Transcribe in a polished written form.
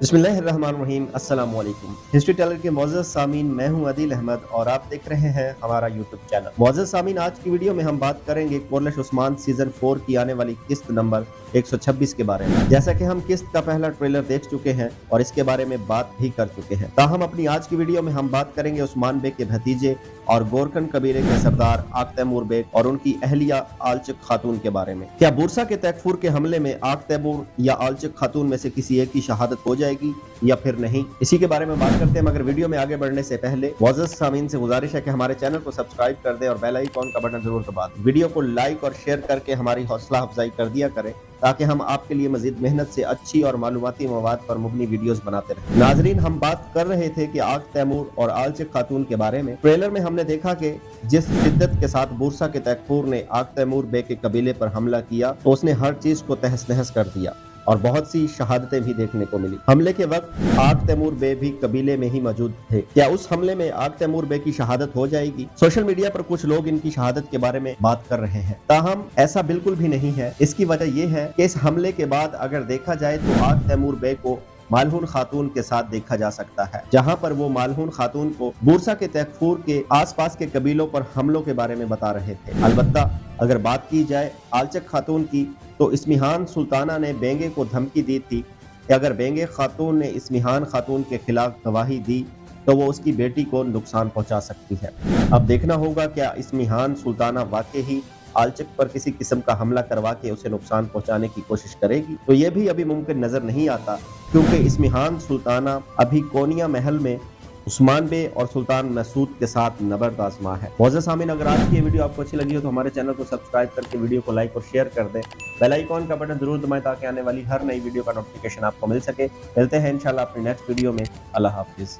बिस्मिल्लाहिर्रहमानिर्रहीम। अस्सलाम वालेकुम। हिस्ट्री टेलर के मोअज़्ज़ज़ सामीन, मैं हूं आदिल अहमद और आप देख रहे हैं हमारा यूट्यूब चैनल। मोअज़्ज़ज़ सामीन, आज की वीडियो में हम बात करेंगे कोरलिश उस्मान सीजन 4 की आने वाली किस्त नंबर 126 के बारे में। जैसा कि हम किस्त का पहला ट्रेलर देख चुके हैं और इसके बारे में बात भी कर चुके हैं, ताहम अपनी आज की वीडियो में हम बात करेंगे उस्मान बेग के भतीजे और गोरकन कबीले के सरदार आक तैमूर बेग और उनकी अहलिया आलचक खातून के बारे में। क्या बुरसा के तैकफूर के हमले में आक तैमूर या आलचक खातून में से किसी एक की शहादत हो जाएगी या फिर नहीं, इसी के बारे में बात करते हैं। मगर वीडियो में आगे बढ़ने से पहले मोअज़्ज़ज़ सामीन से गुजारिश है कि हमारे चैनल को सब्सक्राइब कर दें और बेल आइकॉन का बटन जरूर दबा दें। वीडियो को लाइक और शेयर करके हमारी हौसला अफजाई कर दिया करें ताकि हम आपके लिए मजीद मेहनत से अच्छी और मालूमाती मवाद पर मुबनी वीडियोस बनाते रहें। नाजरीन, हम बात कर रहे थे कि आक तैमूर और आलचक खातून के बारे में। ट्रेलर में हमने देखा कि जिस शिद्दत के साथ बुरसा के तैकफूर ने आक तैमूर बेग के कबीले पर हमला किया तो उसने हर चीज को तहस नहस कर दिया और बहुत सी शहादतें भी देखने को मिली। हमले के वक्त आक तैमूर बेग भी कबीले में ही मौजूद थे। क्या उस हमले में आक तैमूर बेग की शहादत हो जाएगी? सोशल मीडिया पर कुछ लोग इनकी शहादत के बारे में बात कर रहे हैं, ताहम ऐसा बिल्कुल भी नहीं है। इसकी वजह यह है कि इस हमले के बाद अगर देखा जाए तो आक तैमूर बेग को मालहून खातून के साथ देखा जा सकता है, जहां पर वो मालहून खातून को बुरसा के तैकफूर के आसपास के कबीलों पर हमलों के बारे में बता रहे थे। अलबत्ता अगर बात की जाए आलचक खातून की तो इस्मिहान सुल्ताना ने बेंगे को धमकी दी थी कि अगर बेंगे खातून ने इस्मिहान खातून के खिलाफ गवाही दी तो वो उसकी बेटी को नुकसान पहुंचा सकती है। अब देखना होगा क्या इस्मिहान सुल्ताना वाकई ही आलचक पर किसी किस्म का हमला करवा के उसे नुकसान पहुंचाने की कोशिश करेगी। तो ये भी अभी मुमकिन नजर नहीं आता, क्योंकि इस्मिहान सुल्ताना अभी कोनिया महल में उस्मान बे और सुल्तान मसूद के साथ नबर्द आजमा है। मोअज़्ज़ज़ सामीन, अगर आज की ये वीडियो आपको अच्छी लगी हो तो हमारे चैनल को सब्सक्राइब करके वीडियो को लाइक और शेयर कर दें। बेल आइकॉन का बटन जरूर दबाएं ताकि आने वाली हर नई वीडियो का नोटिफिकेशन आपको मिल सके। मिलते हैं इंशाल्लाह अपनी नेक्स्ट वीडियो में। अल्लाह हाफिज।